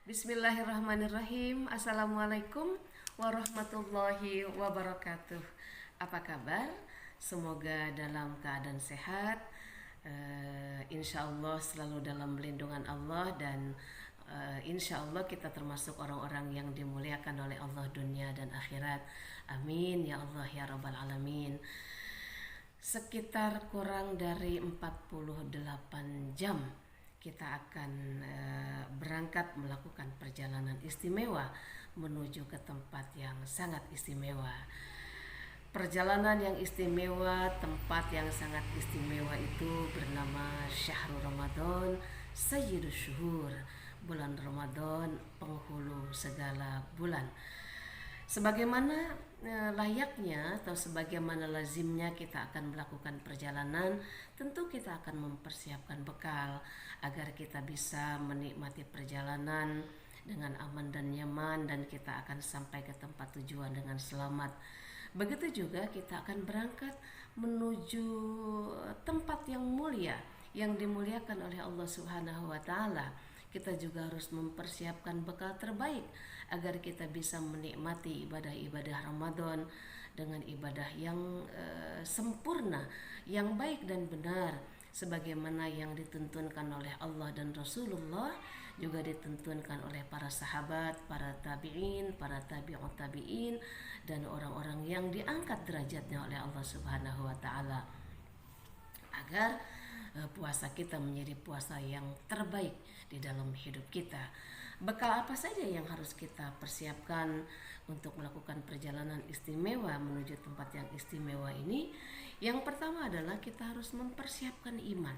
Bismillahirrahmanirrahim. Assalamualaikum warahmatullahi wabarakatuh. Apa kabar? Semoga dalam keadaan sehat. Insya Allah selalu dalam lindungan Allah dan insya Allah kita termasuk orang-orang yang dimuliakan oleh Allah dunia dan akhirat. Amin ya Allah ya Rabbal Alamin. Sekitar kurang dari 48 jam kita akan berangkat melakukan perjalanan istimewa menuju ke tempat yang sangat istimewa. Perjalanan yang istimewa, tempat yang sangat istimewa itu bernama Syahrul Ramadan Sayyidus Syuhur, bulan Ramadan penghulu segala bulan. Sebagaimana layaknya atau sebagaimana lazimnya kita akan melakukan perjalanan, tentu kita akan mempersiapkan bekal agar kita bisa menikmati perjalanan dengan aman dan nyaman dan kita akan sampai ke tempat tujuan dengan selamat. Begitu juga kita akan berangkat menuju tempat yang mulia, yang dimuliakan oleh Allah Subhanahu wa taala. Kita juga harus mempersiapkan bekal terbaik agar kita bisa menikmati ibadah-ibadah Ramadan dengan ibadah yang sempurna, yang baik dan benar, sebagaimana yang dituntunkan oleh Allah dan Rasulullah, juga dituntunkan oleh para sahabat, para tabi'in, para tabi'ut tabi'in, dan orang-orang yang diangkat derajatnya oleh Allah Subhanahu wa taala, agar puasa kita menjadi puasa yang terbaik di dalam hidup kita. Bekal apa saja yang harus kita persiapkan untuk melakukan perjalanan istimewa menuju tempat yang istimewa ini? Yang pertama adalah kita harus mempersiapkan iman.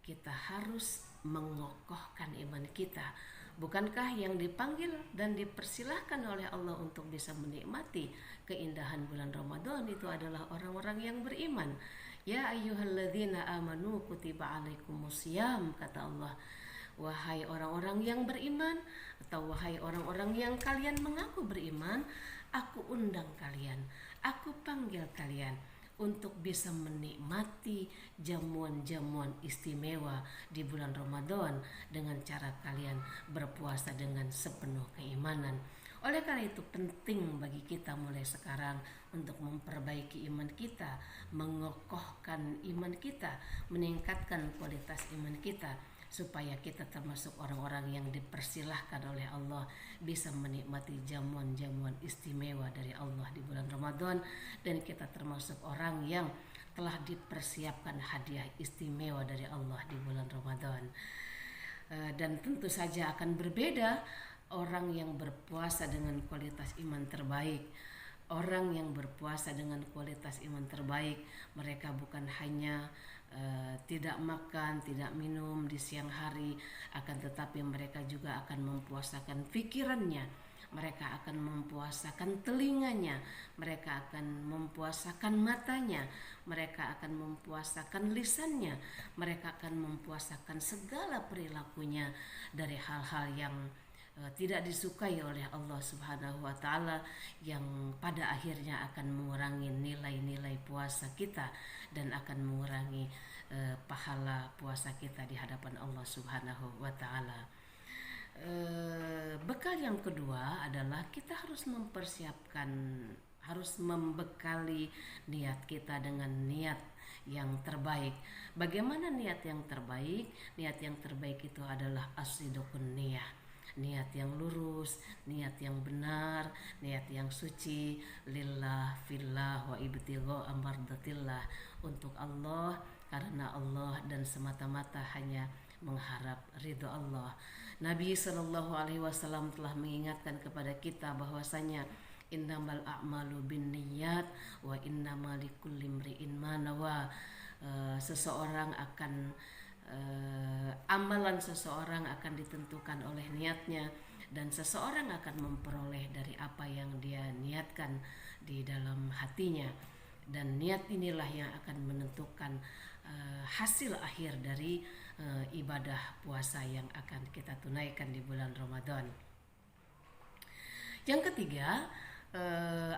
Kita harus mengokohkan iman kita. Bukankah yang dipanggil dan dipersilahkan oleh Allah untuk bisa menikmati keindahan bulan Ramadan itu adalah orang-orang yang beriman? Ya ayyuhalladzina amanu kutiba alaikumusiyam, kata Allah. Wahai orang-orang yang beriman, atau wahai orang-orang yang kalian mengaku beriman, aku undang kalian, aku panggil kalian untuk bisa menikmati jamuan-jamuan istimewa di bulan Ramadan dengan cara kalian berpuasa dengan sepenuh keimanan. Oleh karena itu penting bagi kita mulai sekarang untuk memperbaiki iman kita, mengokohkan iman kita, meningkatkan kualitas iman kita, supaya kita termasuk orang-orang yang dipersilahkan oleh Allah bisa menikmati jamuan-jamuan istimewa dari Allah di bulan Ramadan, dan kita termasuk orang yang telah dipersiapkan hadiah istimewa dari Allah di bulan Ramadan. Dan tentu saja akan berbeda orang yang berpuasa dengan kualitas iman terbaik. Orang yang berpuasa dengan kualitas iman terbaik, mereka bukan hanya tidak makan, tidak minum di siang hari, akan tetapi mereka juga akan mempuasakan pikirannya, mereka akan mempuasakan telinganya, mereka akan mempuasakan matanya, mereka akan mempuasakan lisannya, mereka akan mempuasakan segala perilakunya dari hal-hal yang tidak disukai oleh Allah Subhanahu wa taala, yang pada akhirnya akan mengurangi nilai-nilai puasa kita dan akan mengurangi pahala puasa kita di hadapan Allah Subhanahu wa taala. Bekal yang kedua adalah kita harus mempersiapkan, harus membekali niat kita dengan niat yang terbaik. Bagaimana niat yang terbaik? Niat yang terbaik itu adalah as-sidqun niyah, niat yang lurus, niat yang benar, niat yang suci, lillah, fillah, wa ibtigha amardatillah, untuk Allah, karena Allah, dan semata-mata hanya mengharap ridho Allah. Nabi Shallallahu Alaihi Wasallam telah mengingatkan kepada kita bahwasanya innamal a'malu binniyat wa innamal likulli imri'in ma nawa. Seseorang akan amalan seseorang akan ditentukan oleh niatnya, dan seseorang akan memperoleh dari apa yang dia niatkan di dalam hatinya, dan niat inilah yang akan menentukan hasil akhir dari ibadah puasa yang akan kita tunaikan di bulan Ramadan. Yang ketiga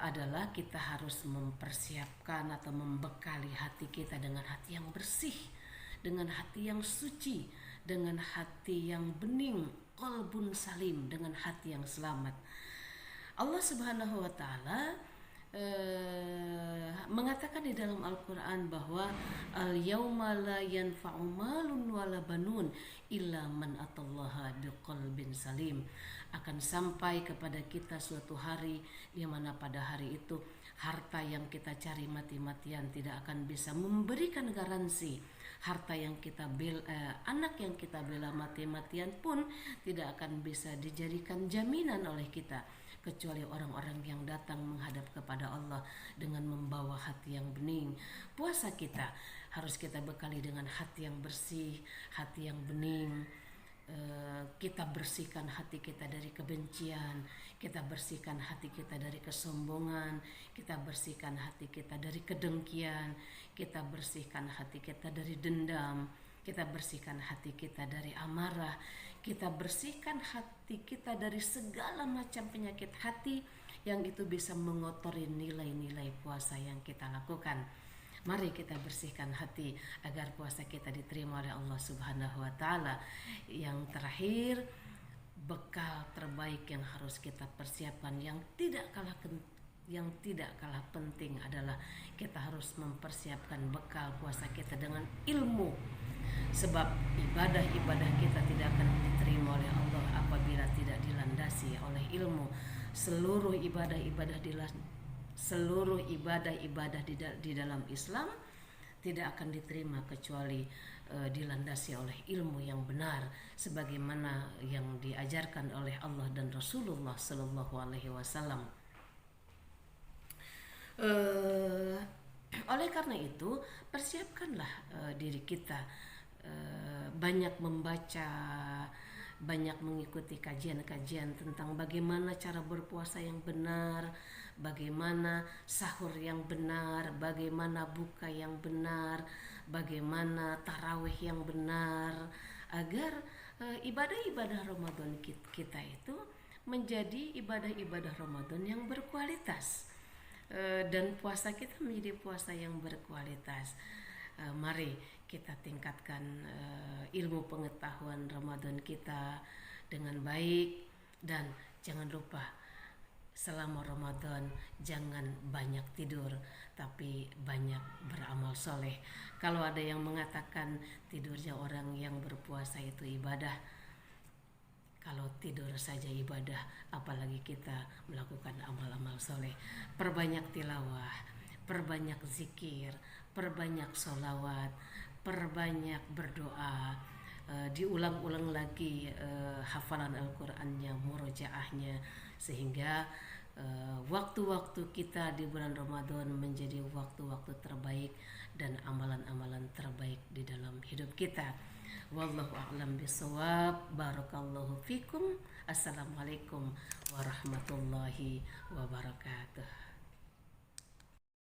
adalah kita harus mempersiapkan atau membekali hati kita dengan hati yang bersih, dengan hati yang suci, dengan hati yang bening, qalbun salim, dengan hati yang selamat. Allah Subhanahu wa taala mengatakan di dalam Al-Quran bahwa al-yauma la yanfa'u malun wala banun illa man atallaha biqalbin salim. Akan sampai kepada kita suatu hari di mana pada hari itu harta yang kita cari mati-matian tidak akan bisa memberikan garansi. Harta yang kita anak yang kita bela mati-matian pun tidak akan bisa dijadikan jaminan oleh kita, kecuali orang-orang yang datang menghadap kepada Allah dengan membawa hati yang bening. Puasa kita harus kita bekali dengan hati yang bersih, hati yang bening. Kita bersihkan hati kita dari kebencian, kita bersihkan hati kita dari kesombongan, kita bersihkan hati kita dari kedengkian, kita bersihkan hati kita dari dendam, kita bersihkan hati kita dari amarah, kita bersihkan hati kita dari segala macam penyakit hati yang itu bisa mengotori nilai-nilai puasa yang kita lakukan. Mari kita bersihkan hati agar puasa kita diterima oleh Allah Subhanahu wa taala. Yang terakhir, bekal terbaik yang harus kita persiapkan yang tidak kalah penting adalah kita harus mempersiapkan bekal puasa kita dengan ilmu. Sebab ibadah-ibadah kita tidak akan diterima oleh Allah apabila tidak dilandasi oleh ilmu. Seluruh ibadah di dalam Islam tidak akan diterima kecuali dilandasi oleh ilmu yang benar, sebagaimana yang diajarkan oleh Allah dan Rasulullah Sallallahu Alaihi Wasallam. Oleh karena itu, persiapkanlah diri kita, banyak membaca, banyak mengikuti kajian-kajian tentang bagaimana cara berpuasa yang benar, bagaimana sahur yang benar, bagaimana buka yang benar, bagaimana tarawih yang benar, agar ibadah-ibadah Ramadan kita itu menjadi ibadah-ibadah Ramadan yang berkualitas, dan puasa kita menjadi puasa yang berkualitas. Mari kita tingkatkan ilmu pengetahuan Ramadan kita dengan baik, dan jangan lupa selama Ramadan jangan banyak tidur tapi banyak beramal soleh. Kalau ada yang mengatakan tidurnya orang yang berpuasa itu ibadah, kalau tidur saja ibadah, apalagi kita melakukan amal-amal soleh. Perbanyak tilawah, perbanyak zikir, perbanyak sholawat, perbanyak berdoa, diulang-ulang lagi hafalan Al-Qurannya, murojaahnya, sehingga waktu-waktu kita di bulan Ramadan menjadi waktu-waktu terbaik dan amalan-amalan terbaik di dalam hidup kita. Wallahu a'lam bishawab. Barakallahu fikum. Assalamualaikum warahmatullahi wabarakatuh.